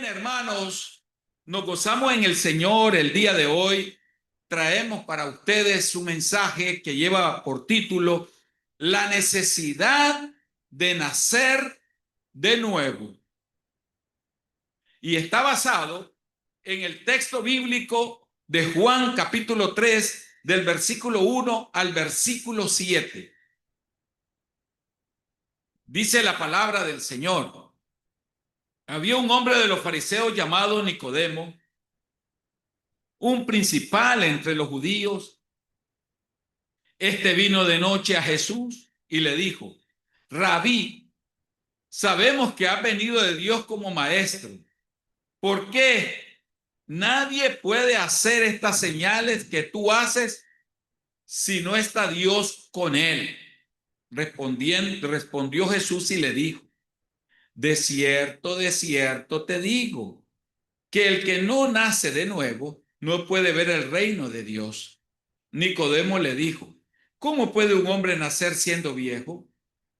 Hermanos, nos gozamos en el Señor el día de hoy. Traemos para ustedes un mensaje que lleva por título La necesidad de nacer de nuevo. Y está basado en el texto bíblico de Juan capítulo 3, del versículo 1 al versículo 7. Dice la palabra del Señor: había un hombre de los fariseos llamado Nicodemo, un principal entre los judíos. Este vino de noche a Jesús y le dijo: Rabí, sabemos que has venido de Dios como maestro. ¿Por qué nadie puede hacer estas señales que tú haces si no está Dios con él? Respondió Jesús y le dijo: de cierto te digo, que el que no nace de nuevo no puede ver el reino de Dios. Nicodemo le dijo: ¿cómo puede un hombre nacer siendo viejo?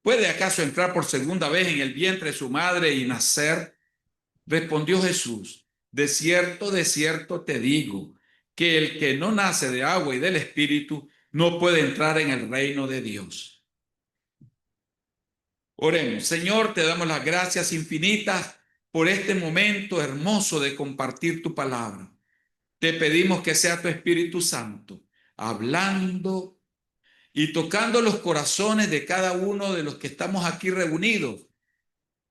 ¿Puede acaso entrar por segunda vez en el vientre de su madre y nacer? Respondió Jesús: de cierto te digo, que el que no nace de agua y del Espíritu no puede entrar en el reino de Dios. Oremos. Señor, te damos las gracias infinitas por este momento hermoso de compartir tu palabra. Te pedimos que sea tu Espíritu Santo hablando y tocando los corazones de cada uno de los que estamos aquí reunidos,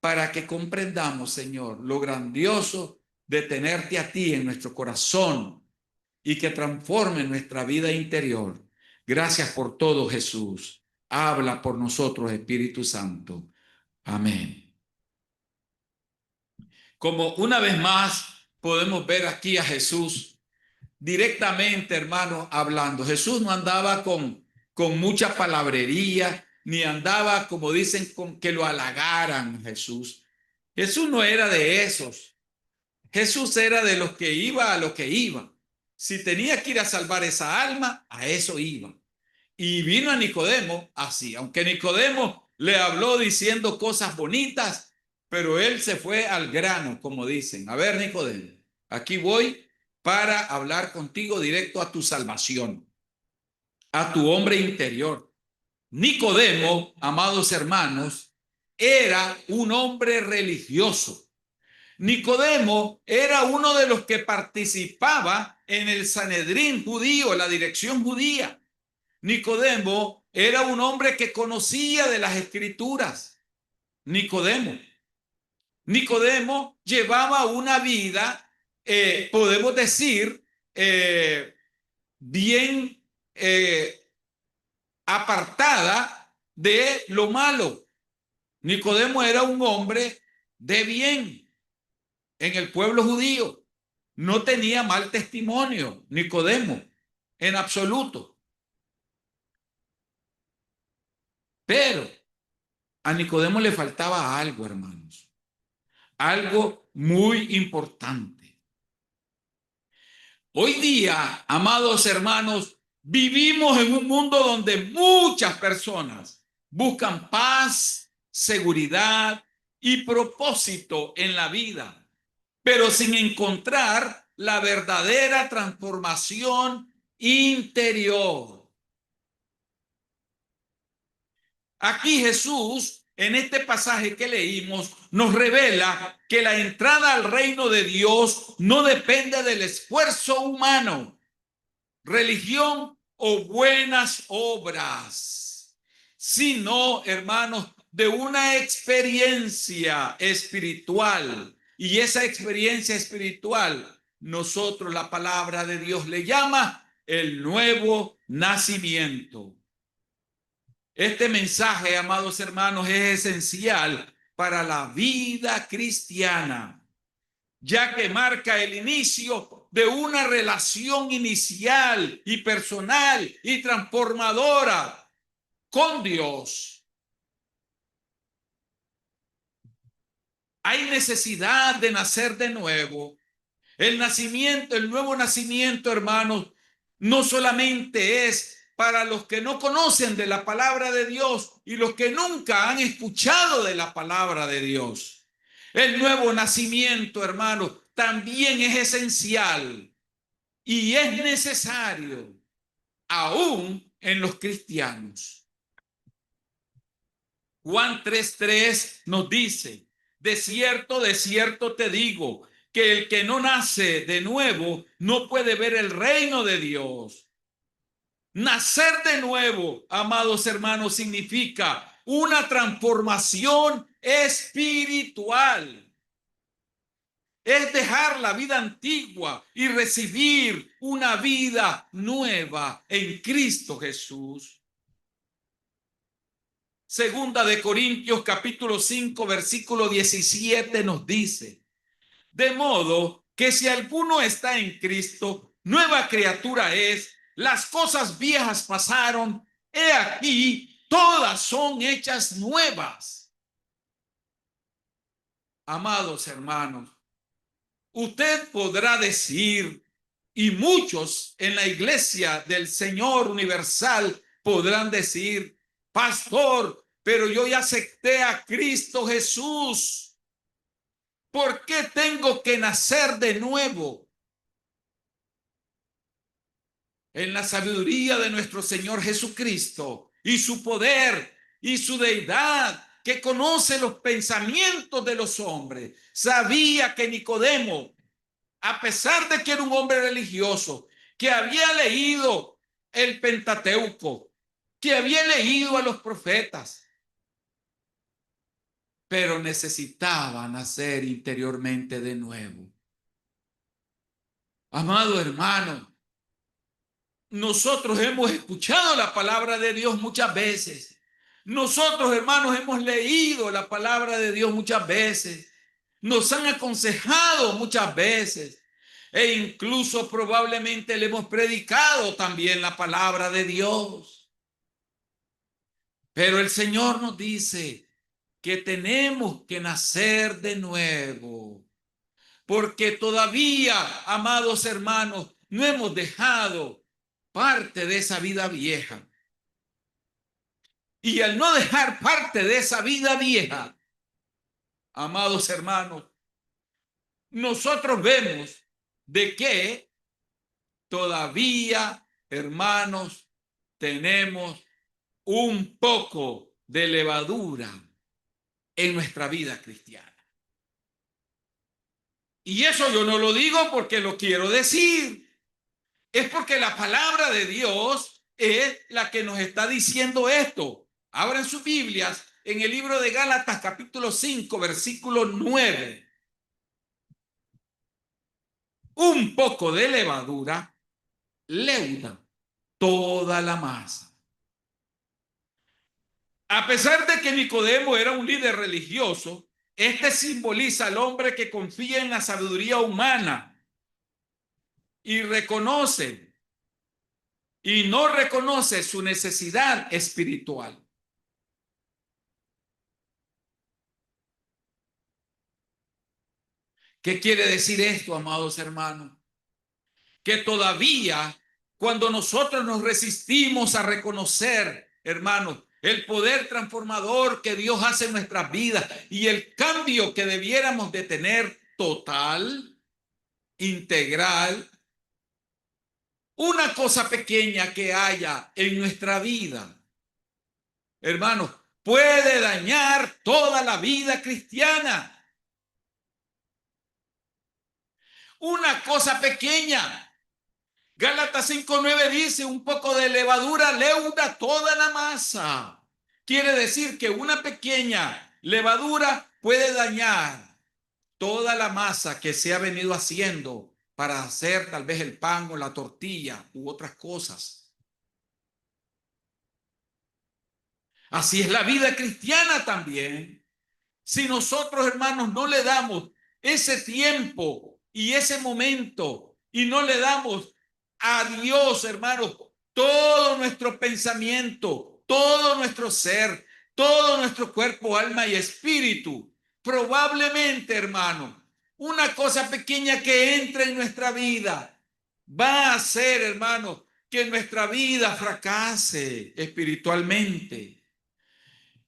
para que comprendamos, Señor, lo grandioso de tenerte a ti en nuestro corazón y que transforme nuestra vida interior. Gracias por todo, Jesús. Habla por nosotros, Espíritu Santo. Amén. Como una vez más podemos ver aquí a Jesús directamente, hermanos, hablando. Jesús no andaba con mucha palabrería, ni andaba, como dicen, con que lo halagaran. Jesús no era de esos. Jesús era de los que iba a lo que iba. Si tenía que ir a salvar esa alma, a eso iba. Y vino a Nicodemo así, aunque Nicodemo le habló diciendo cosas bonitas, pero él se fue al grano, como dicen. A ver, Nicodemo, aquí voy para hablar contigo directo a tu salvación, a tu hombre interior. Nicodemo, amados hermanos, era un hombre religioso. Nicodemo era uno de los que participaba en el Sanedrín judío, la dirección judía. Nicodemo era un hombre que conocía de las escrituras. Nicodemo llevaba una vida, podemos decir, bien apartada de lo malo. Nicodemo era un hombre de bien en el pueblo judío. No tenía mal testimonio, Nicodemo, en absoluto. Pero a Nicodemo le faltaba algo, hermanos. Algo muy importante. Hoy día, amados hermanos, vivimos en un mundo donde muchas personas buscan paz, seguridad y propósito en la vida, pero sin encontrar la verdadera transformación interior. Aquí Jesús, en este pasaje que leímos, nos revela que la entrada al reino de Dios no depende del esfuerzo humano, religión o buenas obras, sino, hermanos, de una experiencia espiritual. Y esa experiencia espiritual, nosotros, la palabra de Dios le llama el nuevo nacimiento. Este mensaje, amados hermanos, es esencial para la vida cristiana, ya que marca el inicio de una relación inicial y personal y transformadora con Dios. Hay necesidad de nacer de nuevo. El nuevo nacimiento, hermanos, no solamente es para los que no conocen de la palabra de Dios y los que nunca han escuchado de la palabra de Dios. El nuevo nacimiento, hermano, también es esencial y es necesario aún en los cristianos. Juan 3:3 nos dice, de cierto te digo, que el que no nace de nuevo no puede ver el reino de Dios. Nacer de nuevo, amados hermanos, significa una transformación espiritual. Es dejar la vida antigua y recibir una vida nueva en Cristo Jesús. Segunda de Corintios capítulo 5 versículo 17 nos dice, de modo que si alguno está en Cristo, nueva criatura es, las cosas viejas pasaron, he aquí, todas son hechas nuevas. Amados hermanos, usted podrá decir, y muchos en la iglesia del Señor universal podrán decir, pastor, pero yo ya acepté a Cristo Jesús. ¿Por qué tengo que nacer de nuevo? En la sabiduría de nuestro Señor Jesucristo y su poder y su deidad, que conoce los pensamientos de los hombres, sabía que Nicodemo, a pesar de que era un hombre religioso, que había leído el Pentateuco, que había leído a los profetas, pero necesitaba nacer interiormente de nuevo. Amado hermano, nosotros hemos escuchado la palabra de Dios muchas veces. Nosotros, hermanos, hemos leído la palabra de Dios muchas veces. Nos han aconsejado muchas veces. E incluso probablemente le hemos predicado también la palabra de Dios. Pero el Señor nos dice que tenemos que nacer de nuevo. Porque todavía, amados hermanos, no hemos dejado parte de esa vida vieja. Y al no dejar parte de esa vida vieja, amados hermanos, nosotros vemos de que todavía, hermanos, tenemos un poco de levadura en nuestra vida cristiana. Y eso yo no lo digo porque lo quiero decir. Es porque la palabra de Dios es la que nos está diciendo esto. Abran sus Biblias en el libro de Gálatas capítulo 5 versículo 9. Un poco de levadura leuda toda la masa. A pesar de que Nicodemo era un líder religioso, este simboliza al hombre que confía en la sabiduría humana y reconoce y no reconoce su necesidad espiritual. ¿Qué quiere decir esto, amados hermanos? Que todavía cuando nosotros nos resistimos a reconocer, hermanos, el poder transformador que Dios hace en nuestras vidas y el cambio que debiéramos de tener total, integral, una cosa pequeña que haya en nuestra vida, hermanos, puede dañar toda la vida cristiana. Una cosa pequeña. Gálatas 5:9 dice, un poco de levadura leuda toda la masa. Quiere decir que una pequeña levadura puede dañar toda la masa que se ha venido haciendo para hacer tal vez el pan o la tortilla u otras cosas. Así es la vida cristiana también. Si nosotros, hermanos, no le damos ese tiempo y ese momento y no le damos a Dios, hermanos, todo nuestro pensamiento, todo nuestro ser, todo nuestro cuerpo, alma y espíritu, probablemente, hermano, una cosa pequeña que entre en nuestra vida va a hacer, hermano, que nuestra vida fracase espiritualmente.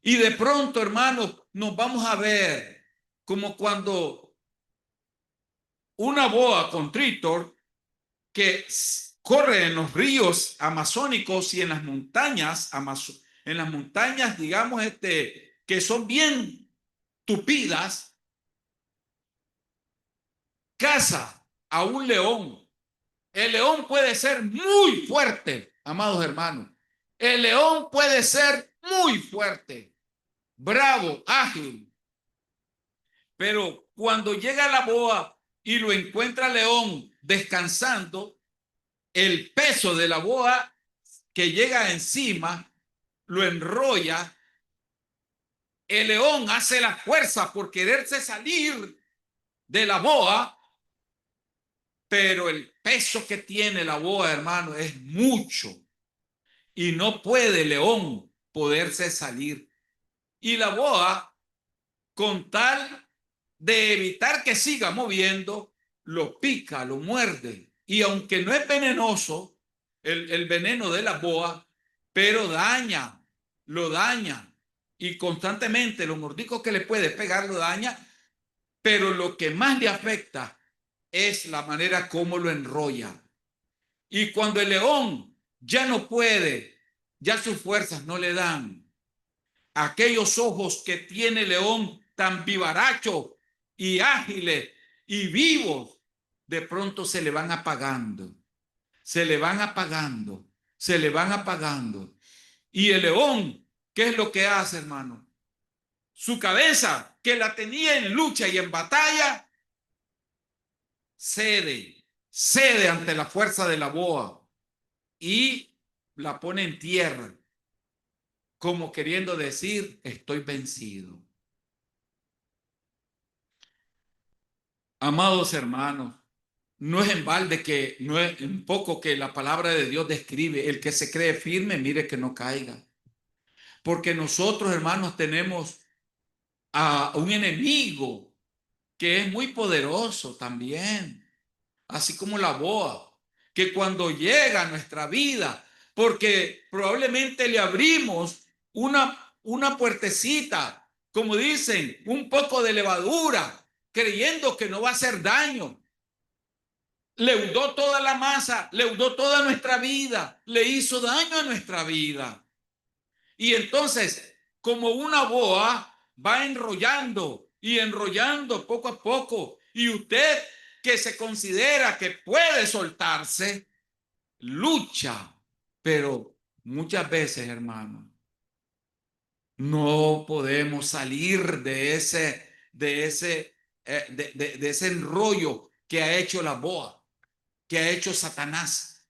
Y de pronto, hermanos, nos vamos a ver como cuando una boa constrictor que corre en los ríos amazónicos y en las montañas, digamos, que son bien tupidas, caza a un león. El león puede ser muy fuerte, amados hermanos. El león puede ser muy fuerte, bravo, ágil. Pero cuando llega la boa y lo encuentra el león descansando, el peso de la boa que llega encima lo enrolla. El león hace la fuerza por quererse salir de la boa, pero el peso que tiene la boa, hermano, es mucho y no puede el león poderse salir. Y la boa, con tal de evitar que siga moviendo, lo pica, lo muerde. Y aunque no es venenoso, el veneno de la boa, pero lo daña. Y constantemente los mordiscos que le puede pegar lo daña, pero lo que más le afecta es la manera como lo enrolla. Y cuando el león ya no puede, ya sus fuerzas no le dan, aquellos ojos que tiene el león tan vivarachos y ágiles y vivos, de pronto se le van apagando, se le van apagando, se le van apagando. Y el león, ¿qué es lo que hace, hermano? Su cabeza, que la tenía en lucha y en batalla, cede ante la fuerza de la boa y la pone en tierra, como queriendo decir, estoy vencido. Amados hermanos, no es en balde que, no es un poco que la palabra de Dios describe, el que se cree firme, mire que no caiga. Porque nosotros, hermanos, tenemos a un enemigo que es muy poderoso también, así como la boa, que cuando llega a nuestra vida, porque probablemente le abrimos una puertecita, como dicen, un poco de levadura, creyendo que no va a hacer daño. Leudó toda la masa, leudó toda nuestra vida, le hizo daño a nuestra vida. Y entonces, como una boa, va enrollando y enrollando poco a poco. Y usted que se considera que puede soltarse, lucha. Pero muchas veces, hermano, no podemos salir de ese enrollo que ha hecho la boa, que ha hecho Satanás.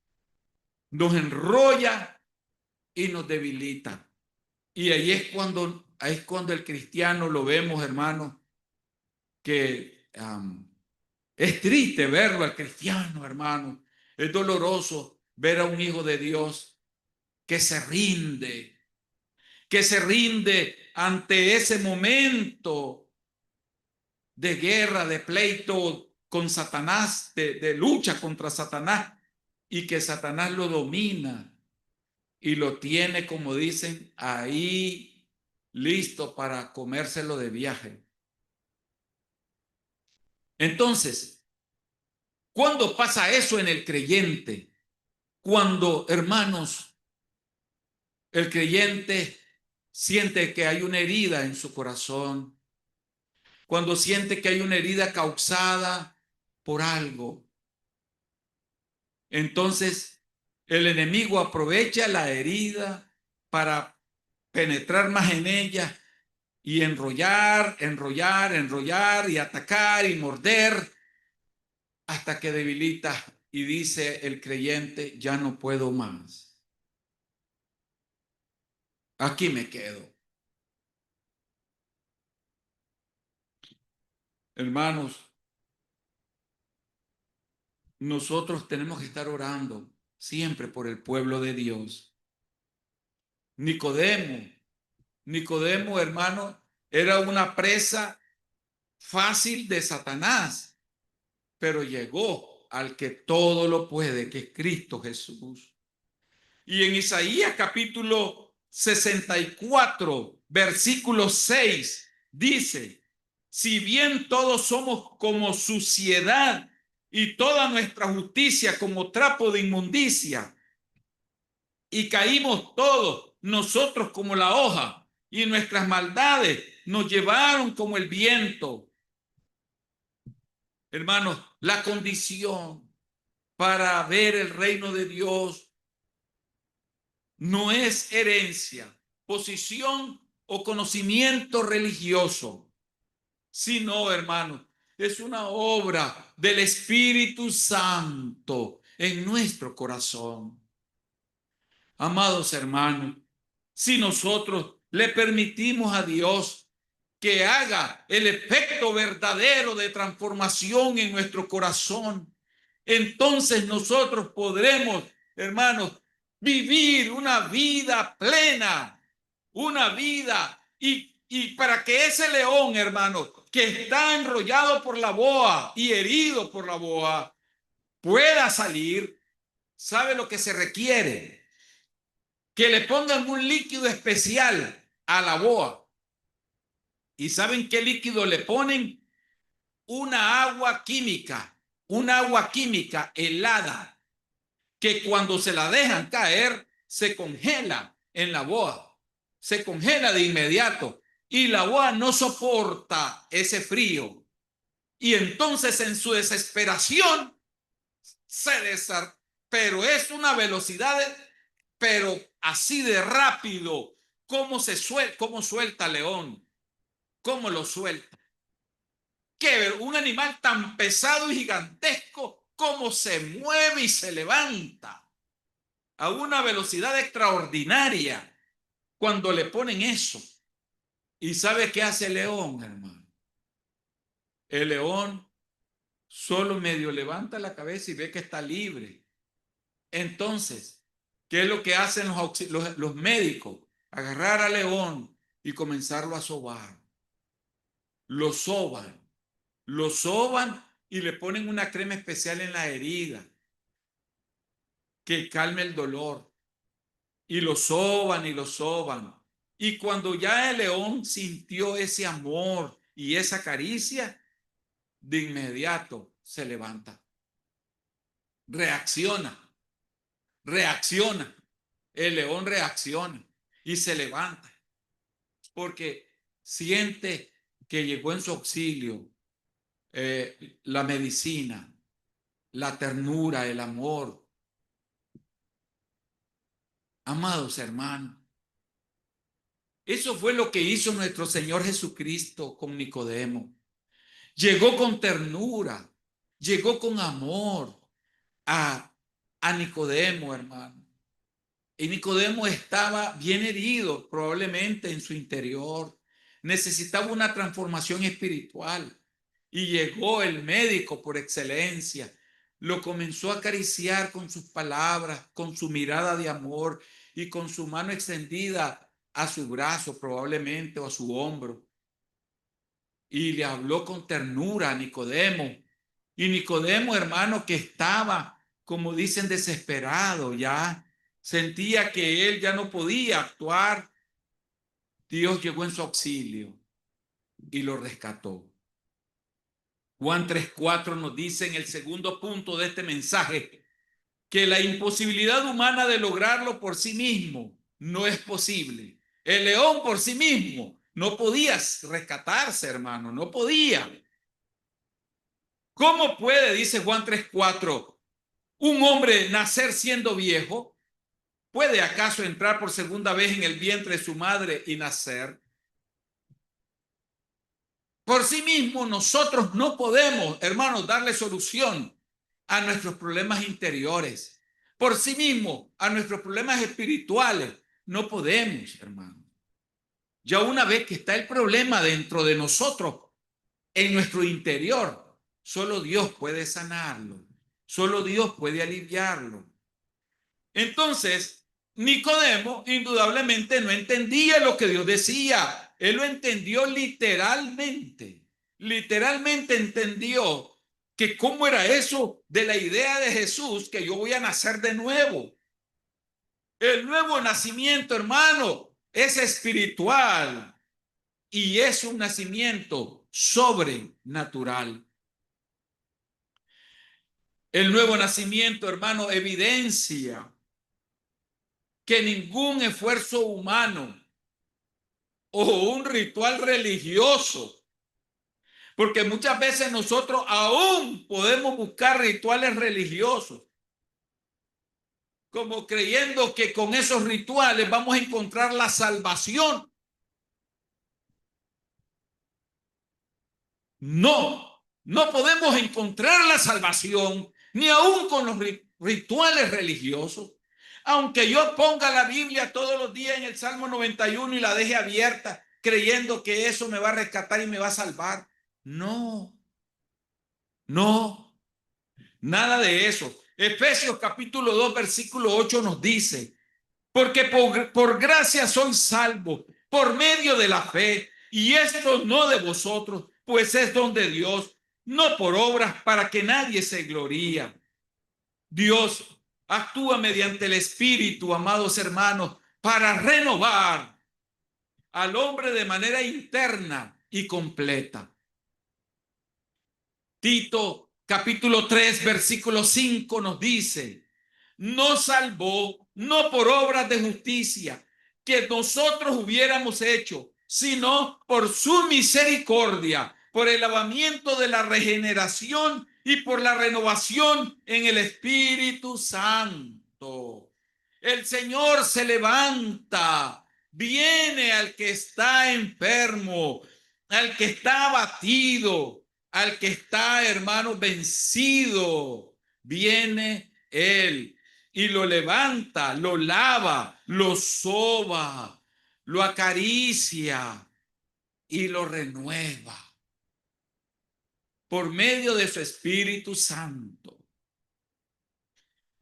Nos enrolla y nos debilita. Y ahí es cuando el cristiano lo vemos, hermano, que es triste verlo al cristiano, hermano. Es doloroso ver a un hijo de Dios que se rinde ante ese momento de guerra, de pleito con Satanás, de lucha contra Satanás, y que Satanás lo domina y lo tiene, como dicen, ahí listo para comérselo de viaje. Entonces, ¿cuándo pasa eso en el creyente? Cuando, hermanos, el creyente siente que hay una herida en su corazón, cuando siente que hay una herida causada por algo. Entonces, el enemigo aprovecha la herida para penetrar más en ella y enrollar y atacar y morder hasta que debilita y dice el creyente, ya no puedo más. Aquí me quedo. Hermanos, nosotros tenemos que estar orando siempre por el pueblo de Dios. Nicodemo, hermano, era una presa fácil de Satanás, pero llegó al que todo lo puede, que es Cristo Jesús. Y en Isaías capítulo 64, versículo 6, dice, si bien todos somos como suciedad y toda nuestra justicia como trapo de inmundicia, y caímos todos nosotros como la hoja, y nuestras maldades nos llevaron como el viento. Hermanos, la condición para ver el reino de Dios no es herencia, posición o conocimiento religioso, sino, hermanos, es una obra del Espíritu Santo en nuestro corazón. Amados hermanos, si nosotros le permitimos a Dios que haga el efecto verdadero de transformación en nuestro corazón, entonces nosotros podremos, hermanos, vivir una vida plena, una vida, y para que ese león, hermano, que está enrollado por la boa y herido por la boa, pueda salir, ¿sabe lo que se requiere? Que le pongan un líquido especial a la boa. ¿Y saben qué líquido le ponen? Una agua química helada, que cuando se la dejan caer, se congela en la boa, se congela de inmediato, y la boa no soporta ese frío. Y entonces en su desesperación se desarma, pero es una velocidad, pero así de rápido, cómo suelta león, cómo lo suelta. Que un animal tan pesado y gigantesco, cómo se mueve y se levanta a una velocidad extraordinaria cuando le ponen eso. ¿Y sabe qué hace el león, hermano? El león solo medio levanta la cabeza y ve que está libre. Entonces, ¿qué es lo que hacen los médicos? Agarrar al león y comenzarlo a sobar. Lo soban, lo soban y le ponen una crema especial en la herida que calme el dolor. Y lo soban y lo soban. Y cuando ya el león sintió ese amor y esa caricia, de inmediato se levanta. Reacciona, reacciona. El león reacciona y se levanta porque siente que llegó en su auxilio la medicina, la ternura, el amor. Amados hermanos, eso fue lo que hizo nuestro Señor Jesucristo con Nicodemo. Llegó con ternura, llegó con amor a Nicodemo, hermano. Y Nicodemo estaba bien herido, probablemente en su interior. Necesitaba una transformación espiritual. Y llegó el médico por excelencia. Lo comenzó a acariciar con sus palabras, con su mirada de amor y con su mano extendida a su brazo, probablemente, o a su hombro. Y le habló con ternura a Nicodemo. Y Nicodemo, hermano, que estaba, como dicen, desesperado ya, sentía que él ya no podía actuar. Dios llegó en su auxilio y lo rescató. Juan 3:4 nos dice en el segundo punto de este mensaje que la imposibilidad humana de lograrlo por sí mismo no es posible. El león por sí mismo no podía rescatarse, hermano, no podía. ¿Cómo puede, dice Juan 3:4, un hombre nacer siendo viejo? ¿Puede acaso entrar por segunda vez en el vientre de su madre y nacer? Por sí mismo nosotros no podemos, hermanos, darle solución a nuestros problemas interiores. Por sí mismo, a nuestros problemas espirituales, no podemos, hermanos. Ya una vez que está el problema dentro de nosotros, en nuestro interior, solo Dios puede sanarlo. Solo Dios puede aliviarlo. Entonces, Nicodemo indudablemente no entendía lo que Dios decía. Él lo entendió literalmente. Literalmente entendió que cómo era eso de la idea de Jesús, que yo voy a nacer de nuevo. El nuevo nacimiento, hermano, es espiritual y es un nacimiento sobrenatural. El nuevo nacimiento, hermano, evidencia que ningún esfuerzo humano o un ritual religioso, porque muchas veces nosotros aún podemos buscar rituales religiosos, como creyendo que con esos rituales vamos a encontrar la salvación. No, no podemos encontrar la salvación ni aún con los rituales religiosos. Aunque yo ponga la Biblia todos los días en el Salmo 91 y la deje abierta, creyendo que eso me va a rescatar y me va a salvar. No, no, nada de eso. Efesios capítulo 2, versículo 8 nos dice, porque por gracia soy salvo, por medio de la fe, y esto no de vosotros, pues es don de Dios, no por obras para que nadie se gloría. Dios actúa mediante el Espíritu, amados hermanos, para renovar al hombre de manera interna y completa. Tito capítulo 3, versículo 5 nos dice, nos salvó no por obras de justicia que nosotros hubiéramos hecho, sino por su misericordia, por el lavamiento de la regeneración y por la renovación en el Espíritu Santo. El Señor se levanta, viene al que está enfermo, al que está abatido, al que está, hermano, vencido. Viene Él y lo levanta, lo lava, lo soba, lo acaricia y lo renueva por medio de su Espíritu Santo.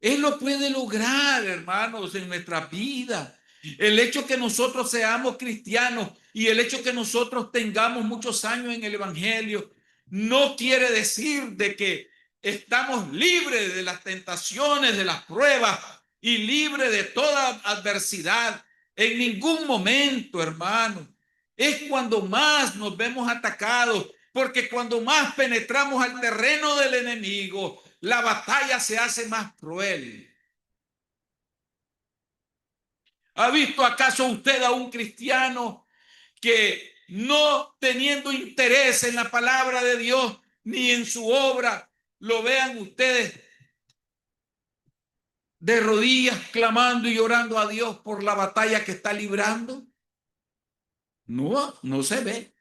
Él lo puede lograr, hermanos, en nuestra vida. El hecho que nosotros seamos cristianos y el hecho que nosotros tengamos muchos años en el Evangelio no quiere decir de que estamos libres de las tentaciones, de las pruebas y libres de toda adversidad. En ningún momento, hermano. Es cuando más nos vemos atacados, porque cuando más penetramos al terreno del enemigo, la batalla se hace más cruel. ¿Ha visto acaso usted a un cristiano que no teniendo interés en la palabra de Dios ni en su obra, lo vean ustedes de rodillas clamando y orando a Dios por la batalla que está librando? No, no se ve.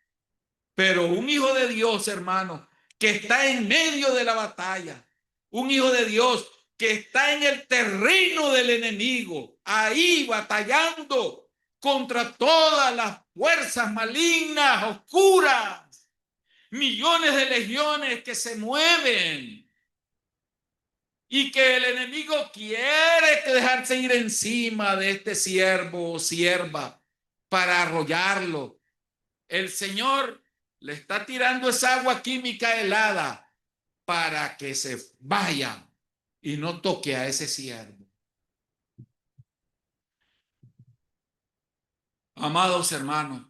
Pero un hijo de Dios, hermano, que está en medio de la batalla, un hijo de Dios que está en el terreno del enemigo, ahí batallando contra todas las fuerzas malignas, oscuras, millones de legiones que se mueven y que el enemigo quiere dejarse ir encima de este siervo o sierva para arrollarlo. El Señor le está tirando esa agua química helada para que se vaya y no toque a ese siervo. Amados hermanos,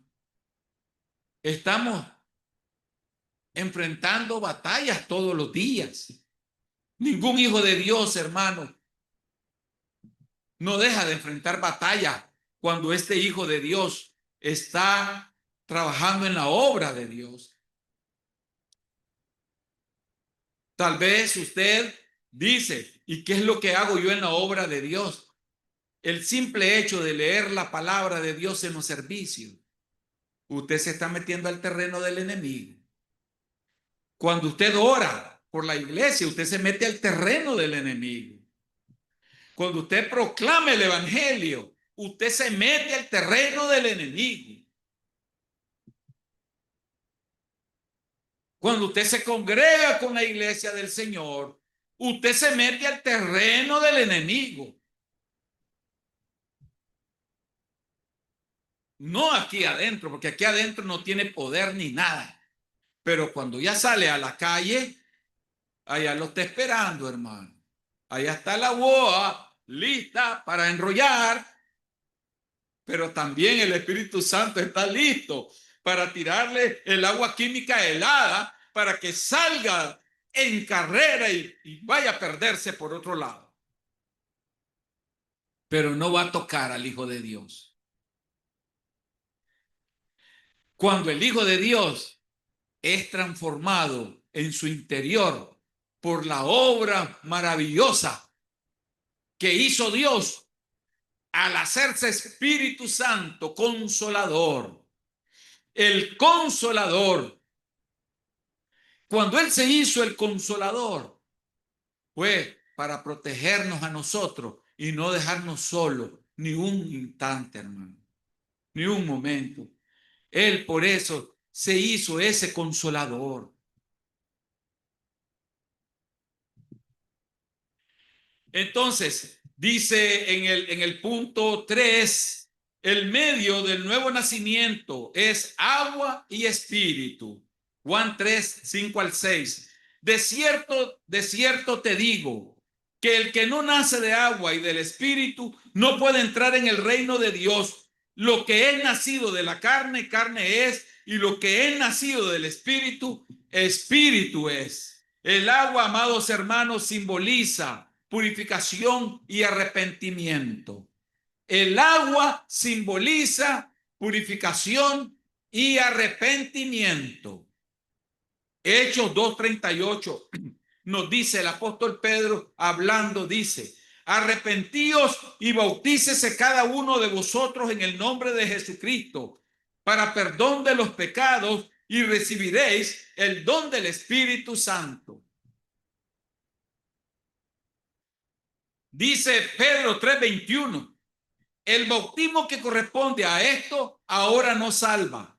estamos enfrentando batallas todos los días. Ningún hijo de Dios, hermano, no deja de enfrentar batallas cuando este hijo de Dios está trabajando en la obra de Dios. Tal vez usted dice, ¿y qué es lo que hago yo en la obra de Dios? El simple hecho de leer la palabra de Dios en los servicios, usted se está metiendo al terreno del enemigo. Cuando usted ora por la iglesia, usted se mete al terreno del enemigo. Cuando usted proclama el evangelio, usted se mete al terreno del enemigo. Cuando usted se congrega con la iglesia del Señor, usted se mete al terreno del enemigo. No aquí adentro, porque aquí adentro no tiene poder ni nada. Pero cuando ya sale a la calle, allá lo está esperando, hermano. Allá está la boa lista para enrollar, pero también el Espíritu Santo está listo para tirarle el agua química helada para que salga en carrera y vaya a perderse por otro lado. Pero no va a tocar al Hijo de Dios. Cuando el Hijo de Dios es transformado en su interior por la obra maravillosa que hizo Dios al hacerse Espíritu Santo consolador, el consolador. Cuando Él se hizo el consolador, fue para protegernos a nosotros y no dejarnos solos ni un instante, hermano, ni un momento. Él por eso se hizo ese consolador. Entonces, dice en el punto 3, el medio del nuevo nacimiento es agua y espíritu. Juan 3, 5 al 6. De cierto te digo, que el que no nace de agua y del espíritu no puede entrar en el reino de Dios. Lo que es nacido de la carne, carne es, y lo que es nacido del espíritu, espíritu es. El agua, amados hermanos, simboliza purificación y arrepentimiento. El agua simboliza purificación y arrepentimiento. Hechos 2:38 nos dice el apóstol Pedro hablando, dice: arrepentíos y bautícese cada uno de vosotros en el nombre de Jesucristo para perdón de los pecados y recibiréis el don del Espíritu Santo. Dice Pedro 3:21, el bautismo que corresponde a esto ahora no salva.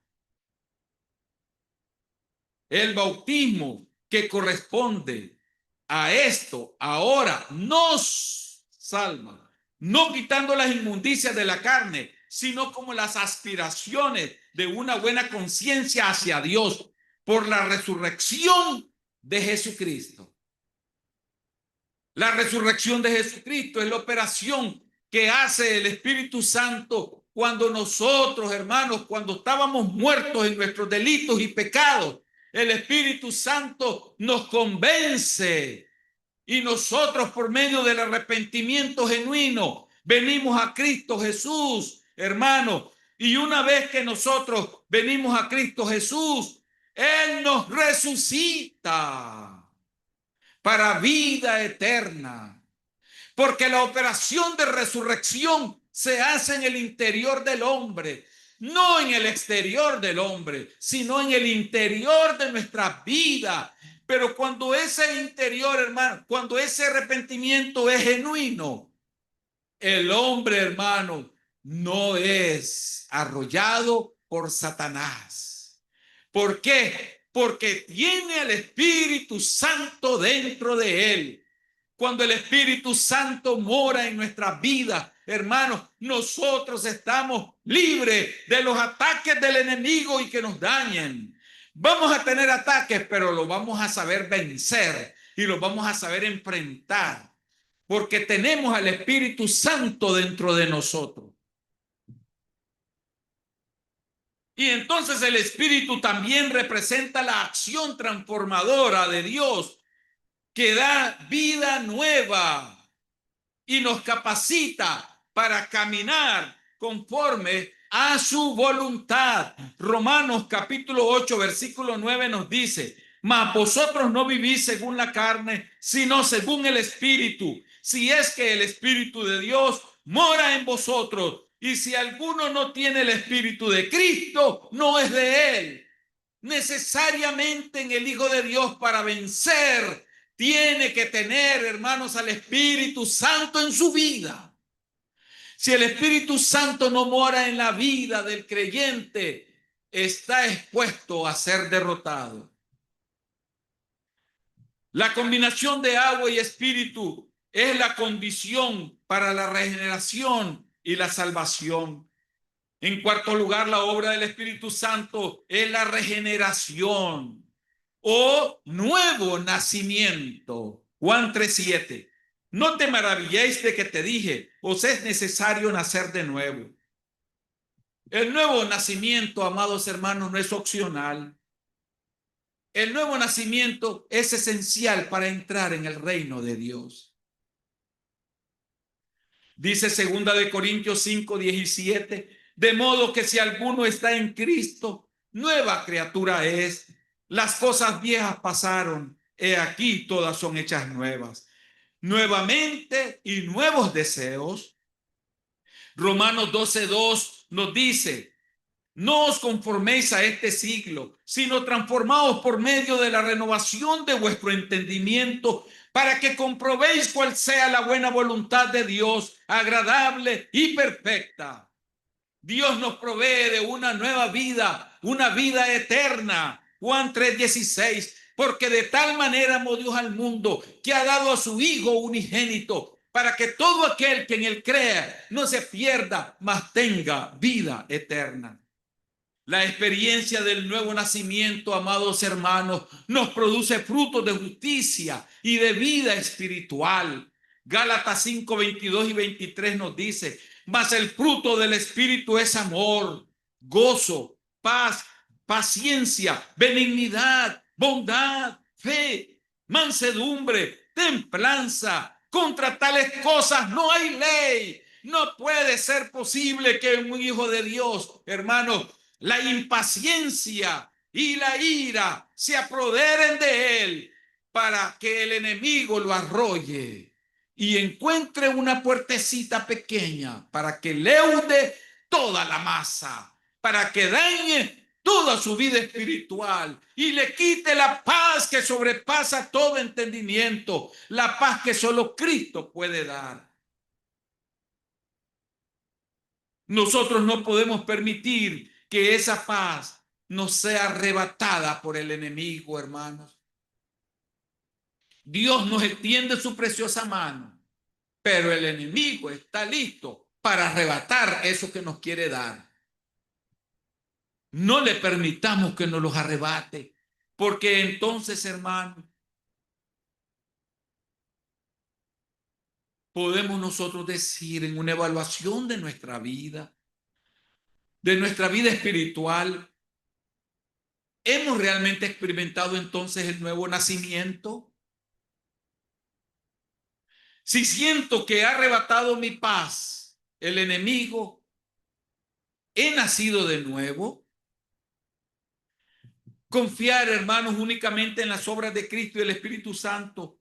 El bautismo que corresponde a esto ahora nos salva, no quitando las inmundicias de la carne, sino como las aspiraciones de una buena conciencia hacia Dios por la resurrección de Jesucristo. La resurrección de Jesucristo es la operación que hace el Espíritu Santo cuando nosotros, hermanos, cuando estábamos muertos en nuestros delitos y pecados, el Espíritu Santo nos convence y nosotros por medio del arrepentimiento genuino venimos a Cristo Jesús, hermanos, y una vez que nosotros venimos a Cristo Jesús, Él nos resucita para vida eterna, porque la operación de resurrección se hace en el interior del hombre, no en el exterior del hombre, sino en el interior de nuestra vida. Pero cuando ese interior, hermano, cuando ese arrepentimiento es genuino, el hombre, hermano, no es arrollado por Satanás. ¿Por qué? Porque tiene al Espíritu Santo dentro de él. Cuando el Espíritu Santo mora en nuestras vidas, hermanos, nosotros estamos libres de los ataques del enemigo y que nos dañen. Vamos a tener ataques, pero los vamos a saber vencer y los vamos a saber enfrentar, porque tenemos al Espíritu Santo dentro de nosotros. Y entonces el Espíritu también representa la acción transformadora de Dios que da vida nueva y nos capacita para caminar conforme a su voluntad. Romanos capítulo 8, versículo 9 nos dice: mas vosotros no vivís según la carne, sino según el Espíritu, si es que el Espíritu de Dios mora en vosotros. Y si alguno no tiene el Espíritu de Cristo, no es de él. Necesariamente en el Hijo de Dios, para vencer, tiene que tener, hermanos, al Espíritu Santo en su vida. Si el Espíritu Santo no mora en la vida del creyente, está expuesto a ser derrotado. La combinación de agua y espíritu es la condición para la regeneración y la salvación. En cuarto lugar, la obra del Espíritu Santo es la regeneración o nuevo nacimiento. Juan 3:7. No te maravilléis de que te dije, os es necesario nacer de nuevo. El nuevo nacimiento, amados hermanos, no es opcional. El nuevo nacimiento es esencial para entrar en el reino de Dios. Dice 2 Corintios 5:17, de modo que si alguno está en Cristo, nueva criatura es. Las cosas viejas pasaron, he aquí todas son hechas nuevas. Nuevamente y nuevos deseos. Romanos 12:2 nos dice, no os conforméis a este siglo, sino transformaos por medio de la renovación de vuestro entendimiento, para que comprobéis cuál sea la buena voluntad de Dios, agradable y perfecta. Dios nos provee de una nueva vida, una vida eterna. Juan 3:16, porque de tal manera amó Dios al mundo que ha dado a su Hijo unigénito, para que todo aquel que en él crea no se pierda, mas tenga vida eterna. La experiencia del nuevo nacimiento, amados hermanos, nos produce frutos de justicia y de vida espiritual. Gálatas 5:22 y 23 nos dice, mas el fruto del Espíritu es amor, gozo, paz, paciencia, benignidad, bondad, fe, mansedumbre, templanza. Contra tales cosas no hay ley. No puede ser posible que un hijo de Dios, hermanos, la impaciencia y la ira se apoderen de él para que el enemigo lo arrolle y encuentre una puertecita pequeña para que leude toda la masa, para que dañe toda su vida espiritual y le quite la paz que sobrepasa todo entendimiento, la paz que solo Cristo puede dar. Nosotros no podemos permitir que esa paz nos sea arrebatada por el enemigo, hermanos. Dios nos extiende su preciosa mano, pero el enemigo está listo para arrebatar eso que nos quiere dar. No le permitamos que nos los arrebate, porque entonces, hermanos, podemos nosotros decir en una evaluación de nuestra vida espiritual, ¿hemos realmente experimentado entonces el nuevo nacimiento? Si siento que ha arrebatado mi paz el enemigo, ¿he nacido de nuevo? Confiar, hermanos, únicamente en las obras de Cristo y el Espíritu Santo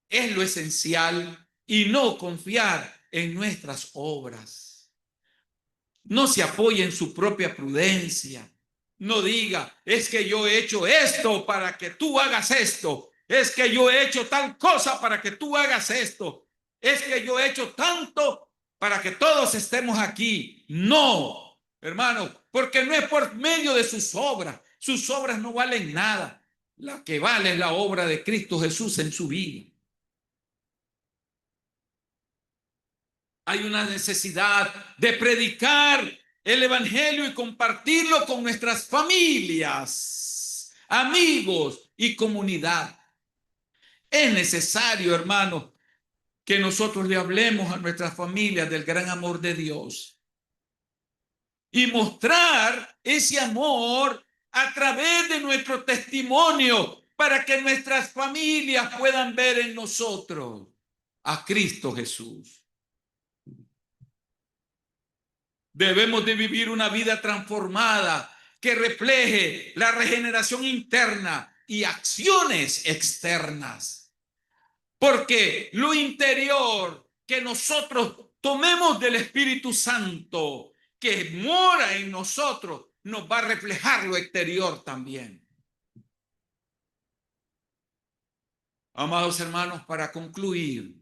es lo esencial y no confiar en nuestras obras. No se apoye en su propia prudencia. No diga, es que yo he hecho esto para que tú hagas esto. Es que yo he hecho tal cosa para que tú hagas esto. Es que yo he hecho tanto para que todos estemos aquí. No, hermano, porque no es por medio de sus obras. Sus obras no valen nada. La que vale es la obra de Cristo Jesús en su vida. Hay una necesidad de predicar el evangelio y compartirlo con nuestras familias, amigos y comunidad. Es necesario, hermanos, que nosotros le hablemos a nuestras familias del gran amor de Dios y mostrar ese amor a través de nuestro testimonio para que nuestras familias puedan ver en nosotros a Cristo Jesús. Debemos de vivir una vida transformada que refleje la regeneración interna y acciones externas. Porque lo interior que nosotros tomemos del Espíritu Santo que mora en nosotros nos va a reflejar lo exterior también. Amados hermanos, para concluir,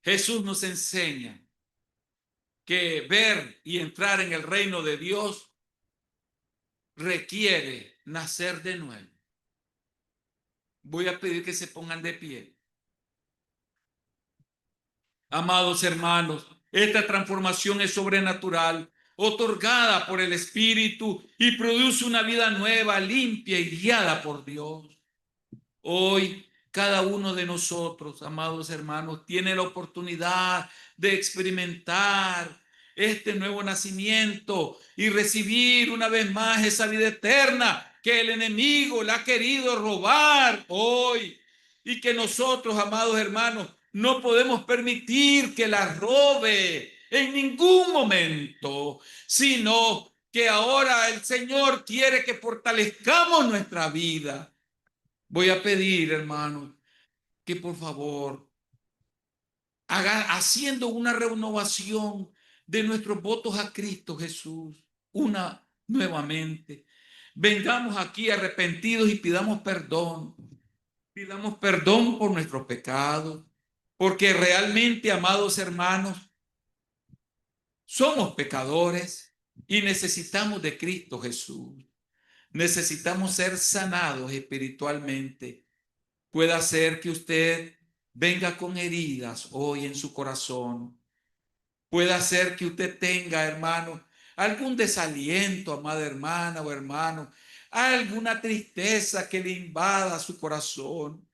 Jesús nos enseña que ver y entrar en el reino de Dios requiere nacer de nuevo. Voy a pedir que se pongan de pie. Amados hermanos, esta transformación es sobrenatural, otorgada por el Espíritu y produce una vida nueva, limpia y guiada por Dios. Hoy, cada uno de nosotros, amados hermanos, tiene la oportunidad de experimentar este nuevo nacimiento y recibir una vez más esa vida eterna que el enemigo le ha querido robar hoy, y que nosotros, amados hermanos, no podemos permitir que la robe en ningún momento, sino que ahora el Señor quiere que fortalezcamos nuestra vida. Voy a pedir, hermanos, que por favor haciendo una renovación de nuestros votos a Cristo Jesús, una nuevamente. Vengamos aquí arrepentidos y pidamos perdón. Pidamos perdón por nuestros pecados, porque realmente, amados hermanos, somos pecadores y necesitamos de Cristo Jesús. Necesitamos ser sanados espiritualmente. Puede ser que usted venga con heridas hoy en su corazón. Puede ser que usted tenga, hermano, algún desaliento, amada hermana o hermano, alguna tristeza que le invada su corazón.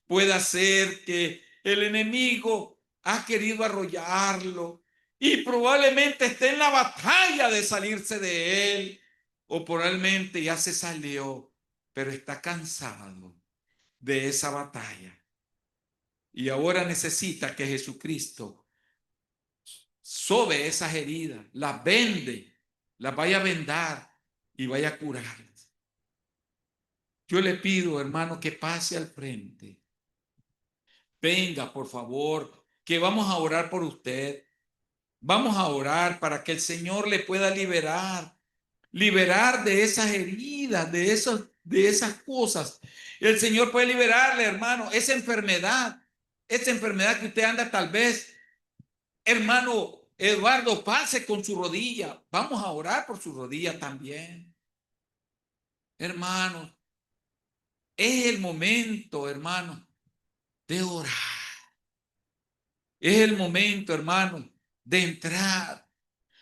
Puede ser que el enemigo ha querido arrollarlo y probablemente esté en la batalla de salirse de él, o probablemente ya se salió, pero está cansado de esa batalla y ahora necesita que Jesucristo sobe esas heridas, las vende, las vaya a vendar y vaya a curarlas. Yo le pido, hermano, que pase al frente. Venga, por favor, que vamos a orar por usted. Vamos a orar para que el Señor le pueda liberar de esas heridas, de esas cosas. El Señor puede liberarle, hermano, esa enfermedad que usted anda tal vez. Hermano Eduardo, pase con su rodilla. Vamos a orar por su rodilla también. Hermano, es el momento, hermano, de orar. Es el momento, hermano, de entrar.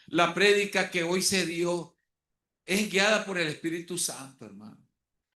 La prédica que hoy se dio es guiada por el Espíritu Santo, hermano.